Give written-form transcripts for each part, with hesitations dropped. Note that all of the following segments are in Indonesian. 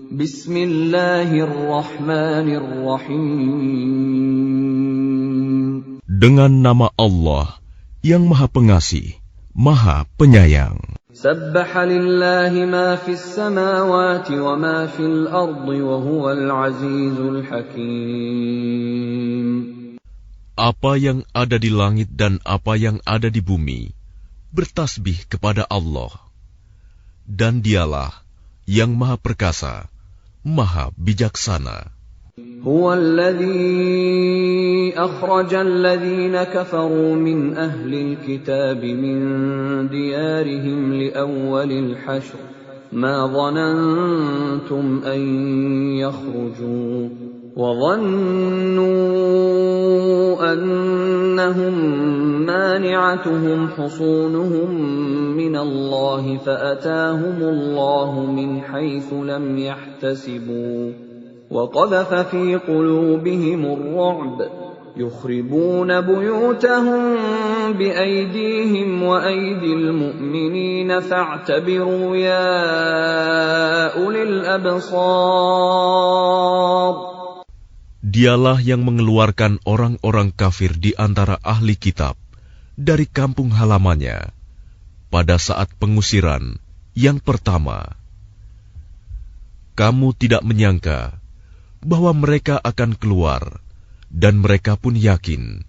Bismillahirrahmanirrahim. Dengan nama Allah yang Maha Pengasih, Maha Penyayang. Sabbaha lillahi ma fis samawati wa ma fil ardi wa huwal azizul hakim. Apa yang ada di langit dan apa yang ada di bumi bertasbih kepada Allah, dan Dialah yang Maha Perkasa, Maha Bijaksana. هو الذي أخرج الذين كفروا من أهل الكتاب من ديارهم لأول الحشر ما ظننتم أن يخرجوا وظنوا أنهم مانعتهم حصونهم من الله فأتاهم الله من حيث لم يحتسبوا وقذف في قلوبهم الرعب يخربون بيوتهم بأيديهم وأيدي المؤمنين فاعتبروا يا أولي الأبصار. Dialah yang mengeluarkan orang-orang kafir di antara ahli kitab dari kampung halamannya pada saat pengusiran yang pertama. Kamu tidak menyangka bahwa mereka akan keluar, dan mereka pun yakin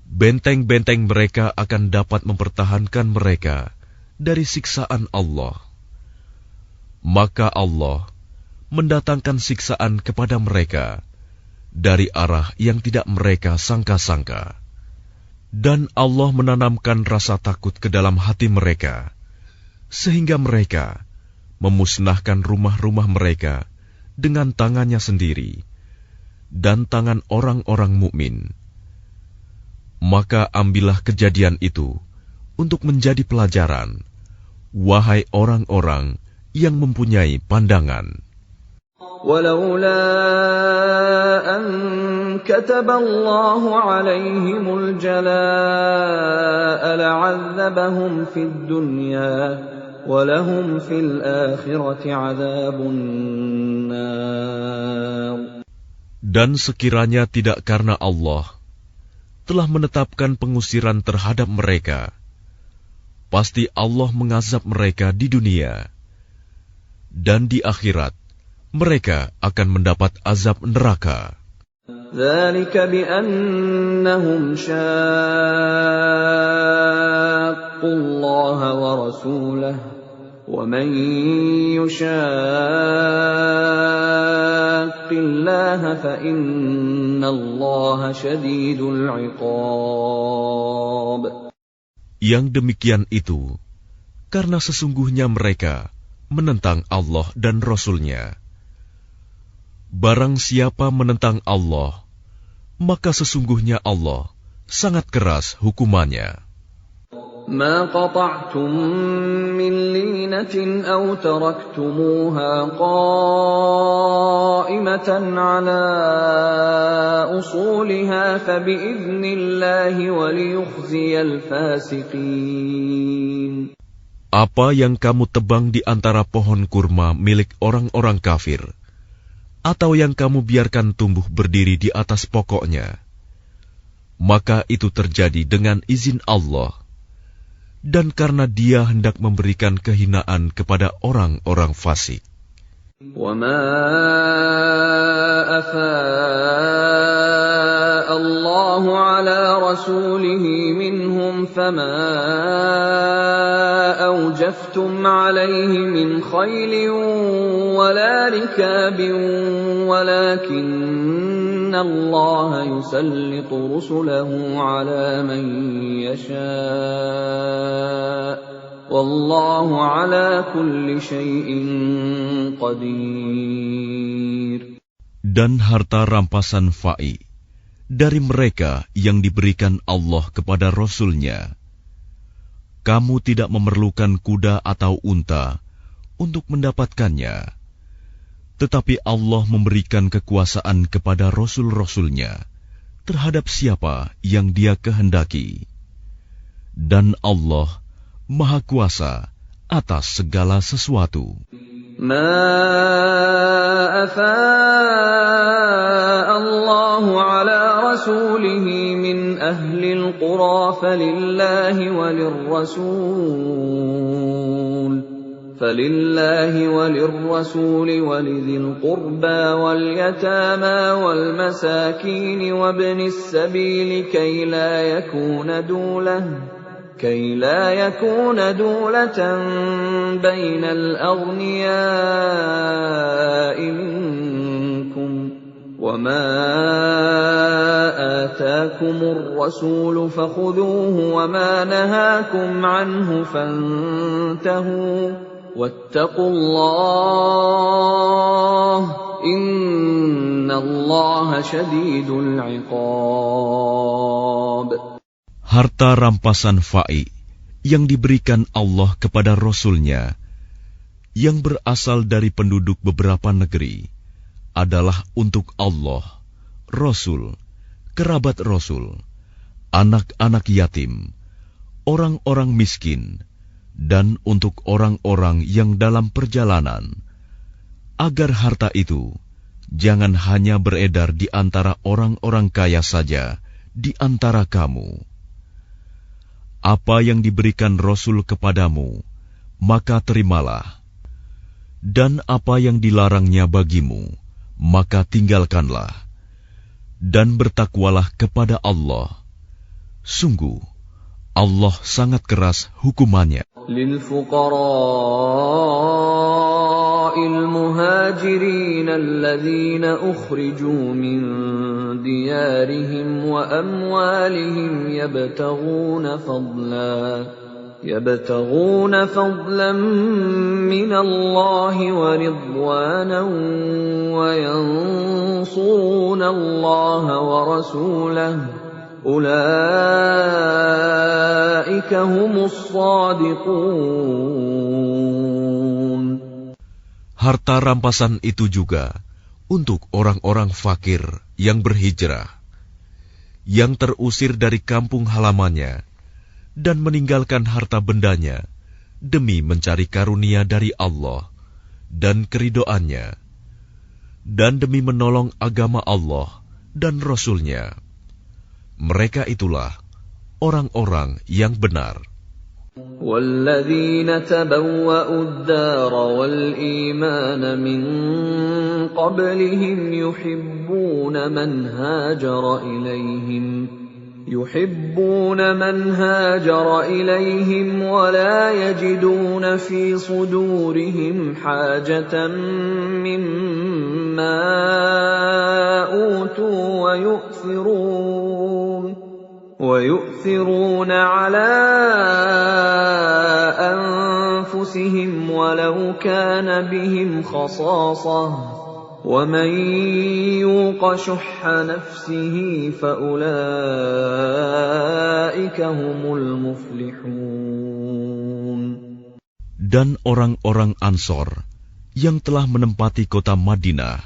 benteng-benteng mereka akan dapat mempertahankan mereka dari siksaan Allah. Maka Allah mendatangkan siksaan kepada mereka dari arah yang tidak mereka sangka-sangka. Dan Allah menanamkan rasa takut ke dalam hati mereka, sehingga mereka memusnahkan rumah-rumah mereka dengan tangannya sendiri dan tangan orang-orang mukmin. Maka ambillah kejadian itu untuk menjadi pelajaran, wahai orang-orang yang mempunyai pandangan. ولولا أن كتب الله عليهم الجلاء لعذبهم في الدنيا ولهم في الآخرة عذاب النار. Dan sekiranya tidak karena Allah telah menetapkan pengusiran terhadap mereka, pasti Allah mengazab mereka di dunia, dan di akhirat mereka akan mendapat azab neraka. ذلك بأنهم شاقوا الله ورسوله ومن يشاق الله فإن الله شديد العقاب. Yang demikian itu karena sesungguhnya mereka menentang Allah dan Rasul-Nya. Barang siapa menentang Allah, maka sesungguhnya Allah sangat keras hukumannya. ما قطعتم من لينة أو تركتموها قائمة على أصولها فبإذن الله وليخزي الفاسقين. Apa yang kamu tebang di antara pohon kurma milik orang-orang kafir, atau yang kamu biarkan tumbuh berdiri di atas pokoknya, maka itu terjadi dengan izin Allah, dan karena Dia hendak memberikan kehinaan kepada orang-orang fasik. وَمَا أَفَاءَ اللَّهُ عَلَى رَسُولِهِ مِنْهُمْ فَمَا أَوْجَفْتُمْ عَلَيْهِ مِنْ خَيْلٍ وَلَا رِكَابٍ وَلَكِنَّ اللَّهَ يُسَلِّطُ رُسُلَهُ عَلَى مَن يَشَاءُ وَاللَّهُ عَلَى كُلِّ شَيْءٍ قَدِيرٌ. Dan harta rampasan fa'i dari mereka yang diberikan Allah kepada Rasul-Nya. Kamu tidak memerlukan kuda atau unta untuk mendapatkannya, tetapi Allah memberikan kekuasaan kepada Rasul-Rasul-Nya terhadap siapa yang Dia kehendaki. Dan Allah Maha Kuasa atas segala sesuatu. ما أفاء الله على رسوله من أهل القرى فلله وللرسول ولذي القربى واليتامى والمساكين وابن السبيل كي لا يكون دولة بين الأغنياء منكم وما آتاكم الرسول فخذوه وما نهاكم عنه فانتهوا واتقوا الله إن الله شديد العقاب. Harta rampasan fa'i yang diberikan Allah kepada Rasul-Nya yang berasal dari penduduk beberapa negeri adalah untuk Allah, Rasul, kerabat Rasul, anak-anak yatim, orang-orang miskin, dan untuk orang-orang yang dalam perjalanan, agar harta itu jangan hanya beredar di antara orang-orang kaya saja di antara kamu. Apa yang diberikan Rasul kepadamu, maka terimalah. Dan apa yang dilarangnya bagimu, maka tinggalkanlah. Dan bertakwalah kepada Allah. Sungguh, Allah sangat keras hukumannya. للفقراء المهاجرين الذين أخرجوا من ديارهم وأموالهم يبتغون فضلا من الله ورضوانا وينصرون الله ورسوله أولئك هم الصادقون. Harta rampasan itu juga untuk orang-orang fakir yang berhijrah, yang terusir dari kampung halamannya, dan meninggalkan harta bendanya demi mencari karunia dari Allah dan keridoannya, dan demi menolong agama Allah dan Rasul-Nya. Mereka itulah orang-orang yang benar. والذين تبوأوا الدار والإيمان من قبلهم يحبون من هاجر إليهم ولا يجدون في صدورهم حاجة مما أوتوا ويؤثرون على أنفسهم ولو كان بهم خصاصة ومن يوق شح نفسه فأولئك هم المفلحون. Dan orang-orang Ansor yang telah menempati kota Madinah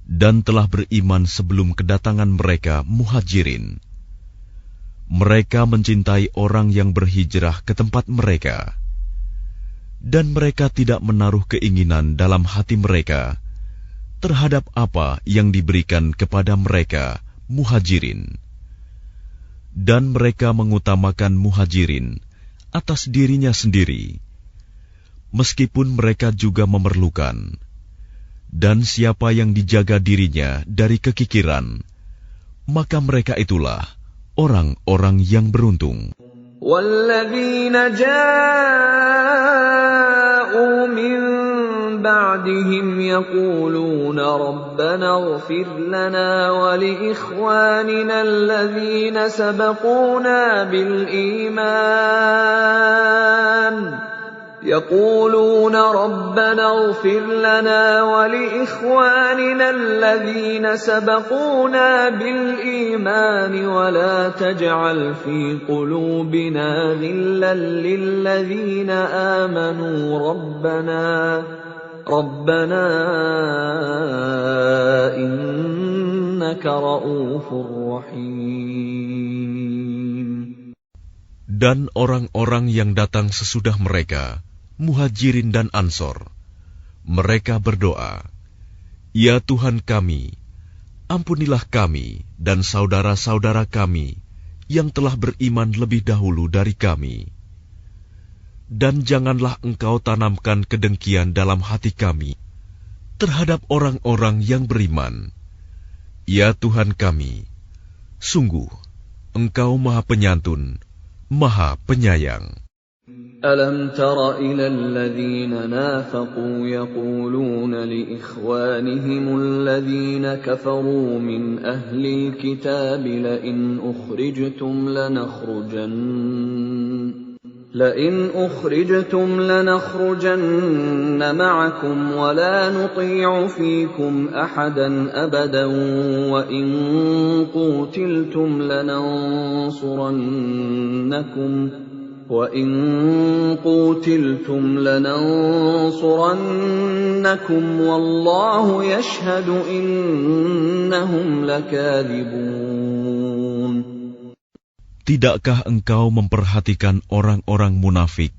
dan telah beriman sebelum kedatangan mereka Muhajirin, mereka mencintai orang yang berhijrah ke tempat mereka, dan mereka tidak menaruh keinginan dalam hati mereka terhadap apa yang diberikan kepada mereka Muhajirin. Dan mereka mengutamakan Muhajirin atas dirinya sendiri, meskipun mereka juga memerlukan. Dan siapa yang dijaga dirinya dari kekikiran, maka mereka itulah orang-orang yang beruntung. وَالَّذِينَ جَاءُوا مِن بَعْدِهِمْ يَقُولُونَ رَبَّنَا اغْفِرْ لَنَا وَلِإِخْوَانِنَا الَّذِينَ سَبَقُونَا بِالْإِيمَانِ وَلَا تَجْعَلْ فِي قُلُوبِنَا غِلًّا لِّلَّذِينَ آمَنُوا رَبَّنَا إِنَّكَ رَءُوفٌ رَّحِيمٌ. Dan orang-orang yang datang sesudah mereka Muhajirin dan Ansor. Mereka berdoa, "Ya Tuhan kami, ampunilah kami dan saudara-saudara kami yang telah beriman lebih dahulu dari kami. Dan janganlah Engkau tanamkan kedengkian dalam hati kami terhadap orang-orang yang beriman. Ya Tuhan kami, sungguh Engkau Maha Penyantun, Maha Penyayang." ألم تر إلى الذين نافقوا يقولون لإخوانهم الذين كفروا من أهل الكتاب لئن أخرجتم لنخرجن معكم ولا نطيع فيكم أحدا أبدا وإن قوتلتم لننصرنكم والله يشهد إنهم لكاذبون. Tidakkah engkau memperhatikan orang-orang munafik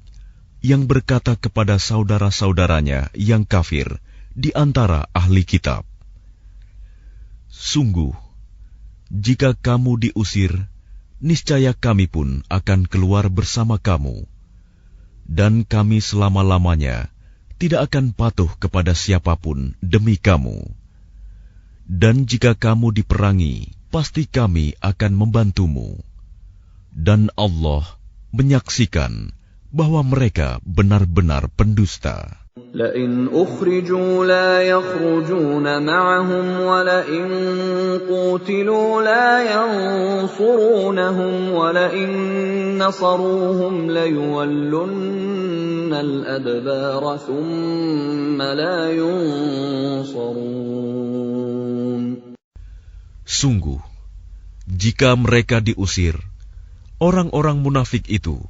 yang berkata kepada saudara-saudaranya yang kafir di antara ahli kitab, "Sungguh, jika kamu diusir, niscaya kami pun akan keluar bersama kamu, dan kami selama-lamanya tidak akan patuh kepada siapapun demi kamu. Dan jika kamu diperangi, pasti kami akan membantumu. Dan Allah menyaksikan bahwa mereka benar-benar pendusta." لئن أخرجوا لا يخرجون معهم ولئن قوتلوا لا ينصرونهم ولئن نصروهم ليولن الأدبار ثم لا ينصرون. Sungguh, jika mereka diusir, orang-orang munafik itu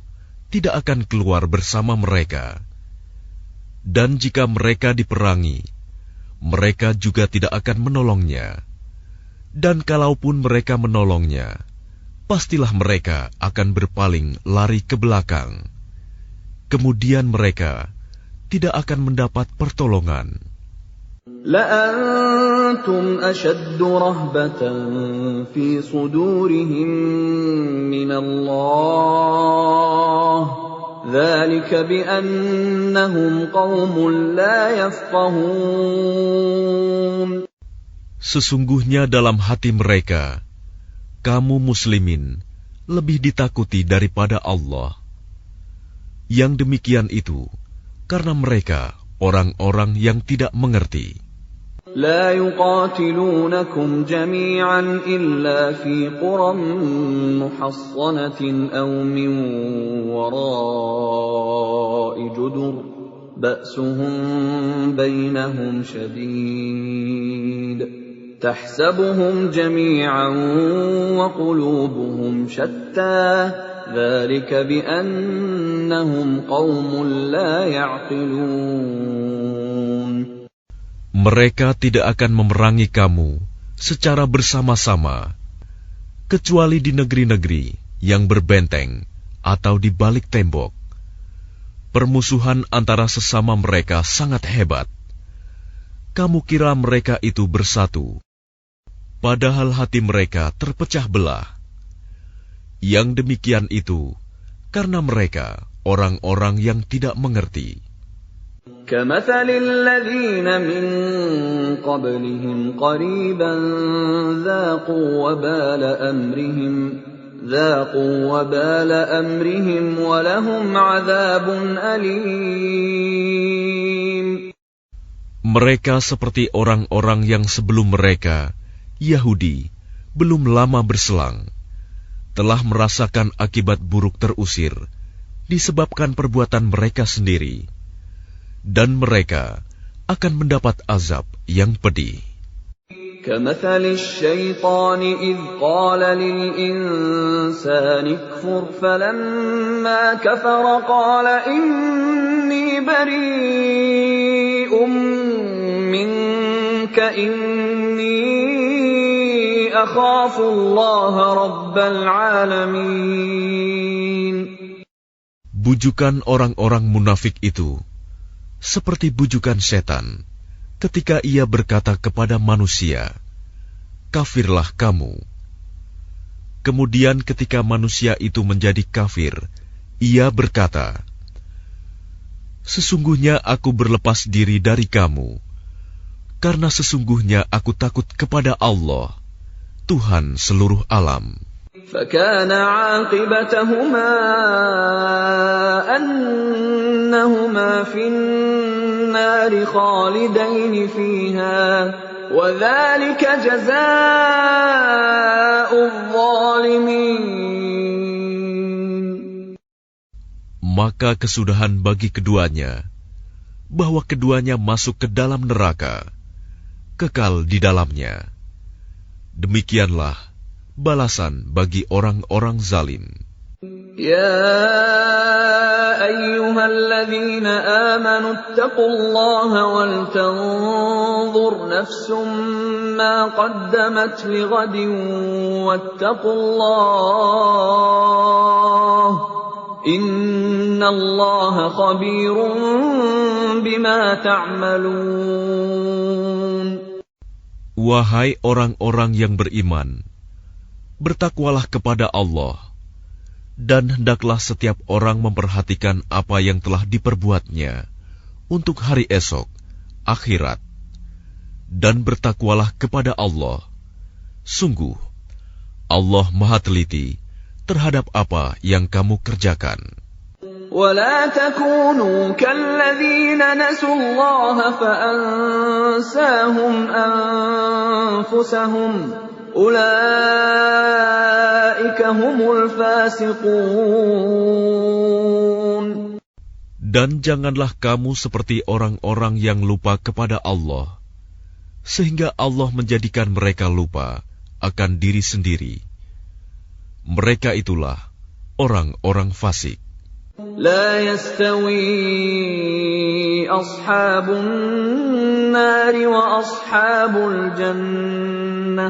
tidak akan keluar bersama mereka. Dan jika mereka diperangi, mereka juga tidak akan menolongnya. Dan kalaupun mereka menolongnya, pastilah mereka akan berpaling lari ke belakang. Kemudian mereka tidak akan mendapat pertolongan. لأنتم أشد رهبة في صدورهم من الله ذلك بأنهم قوم لا يفقهون. Sesungguhnya dalam hati mereka, kamu muslimin lebih ditakuti daripada Allah. Yang demikian itu karena mereka orang-orang yang tidak mengerti. لا يقاتلونكم جميعا إلا في قرى محصنة أو من وراء جدر بأسهم بينهم شديد تحسبهم جميعا وقلوبهم شتى ذلك بأنهم قوم لا يعقلون. Mereka tidak akan memerangi kamu secara bersama-sama, kecuali di negeri-negeri yang berbenteng atau di balik tembok. Permusuhan antara sesama mereka sangat hebat. Kamu kira mereka itu bersatu, padahal hati mereka terpecah belah. Yang demikian itu karena mereka orang-orang yang tidak mengerti. كمثل الذين من قبلهم قريبا ذاقوا وبال أمرهم ولهم عذاب أليم. Mereka seperti orang-orang yang sebelum mereka, Yahudi, belum lama berselang, telah merasakan akibat buruk terusir disebabkan perbuatan mereka sendiri. Dan mereka akan mendapat azab yang pedih. كمثل الشيطان إذ قال للإنسان اكفر فلما كفر قال إني بريء منك إني أخاف الله رب العالمين. Bujukan orang-orang munafik itu seperti bujukan setan ketika ia berkata kepada manusia, "Kafirlah kamu." Kemudian ketika manusia itu menjadi kafir, ia berkata, "Sesungguhnya aku berlepas diri dari kamu, karena sesungguhnya aku takut kepada Allah, Tuhan seluruh alam." فَكَانَ عَاقِبَتَهُمَا أَنَّهُمَا فِي النَّارِ خَالِدَيْنِ فِيهَا وَذَلِكَ جَزَاءُ الظَّالِمِينَ. Maka kesudahan bagi keduanya, bahwa keduanya masuk ke dalam neraka, kekal di dalamnya. Demikianlah balasan bagi orang-orang zalim. يا أيها الذين آمنوا اتقوا الله ولتنظر نفس ما قدمت لغد واتقوا الله إن الله خبير بما تعملون. Wahai orang-orang yang beriman, bertakwalah kepada Allah, dan hendaklah setiap orang memperhatikan apa yang telah diperbuatnya untuk hari esok, akhirat. Dan bertakwalah kepada Allah. Sungguh, Allah Maha Teliti terhadap apa yang kamu kerjakan. ولا تكونوا كالذين نسوا الله فأنساهم أنفسهم أولئك هم الفاسقون. Dan janganlah kamu seperti orang-orang yang lupa kepada Allah, sehingga Allah menjadikan mereka lupa akan diri sendiri. Mereka itulah orang-orang fasik. لا يستوي أصحاب النار وأصحاب الجنة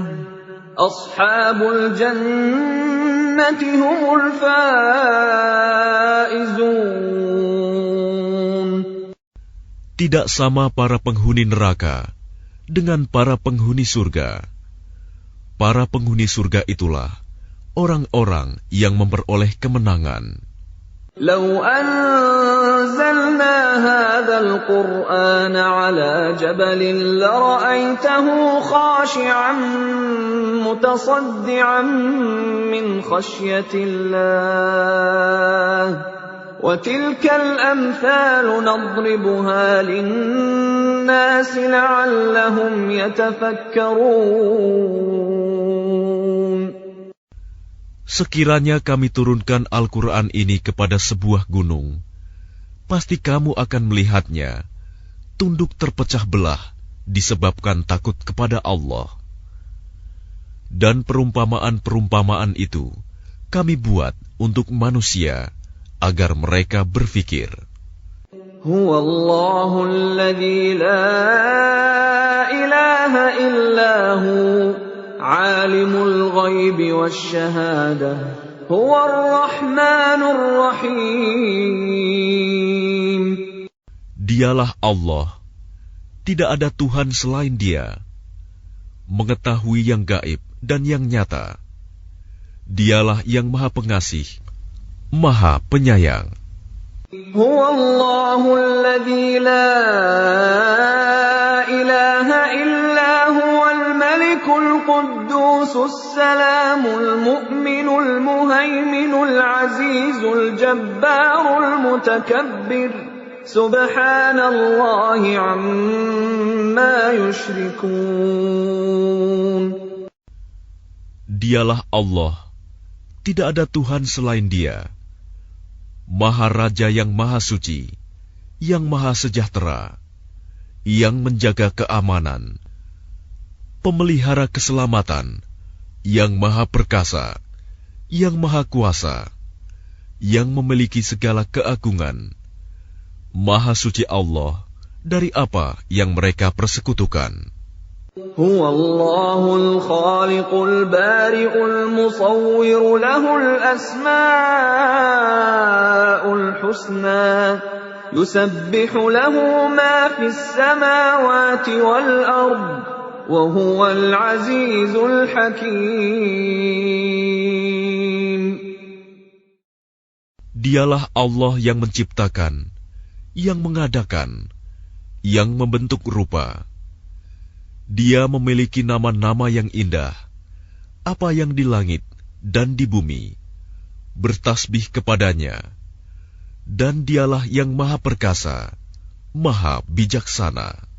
أصحاب الجنة هم الفائزون. Tidak sama para penghuni neraka dengan para penghuni surga. Para penghuni surga itulah orang-orang yang memperoleh kemenangan. لو أنزلنا هذا القرآن على جبل لرأيته خاشعا متصدعا من خشية الله وتلك الأمثال نضربها للناس لعلهم يتفكرون. Sekiranya kami turunkan Al-Quran ini kepada sebuah gunung, pasti kamu akan melihatnya tunduk terpecah belah disebabkan takut kepada Allah. Dan perumpamaan-perumpamaan itu kami buat untuk manusia agar mereka berfikir. Huwallahu alladzi la ilaha illahu Alimul ghaibi wasyahadah Huwar rahmanur rahim. Dialah Allah, tidak ada Tuhan selain Dia, mengetahui yang gaib dan yang nyata. Dialah yang Maha Pengasih, Maha Penyayang. Huwallahu alladzi la ilaha illa huwal malikul quddusus salamul mu'minul muhaiminul azizul jabbarul mutakabbir subhanallahi amma yushrikun. Dialah Allah, tidak ada Tuhan selain Dia, Maha Raja yang Maha Suci, yang Maha Sejahtera, yang menjaga keamanan, pemelihara keselamatan, yang Maha Perkasa, yang Maha Kuasa, yang memiliki segala keagungan. Maha Suci Allah dari apa yang mereka persekutukan. هو الله الخالق البارئ المصور له الأسماء الحسنى يسبح له ما في السماوات والأرض وهو العزيز الحكيم. Dialah Allah yang menciptakan, yang mengadakan, yang membentuk rupa. Dia memiliki nama-nama yang indah, apa yang di langit dan di bumi, bertasbih kepadanya. Dan dialah yang maha perkasa, maha bijaksana.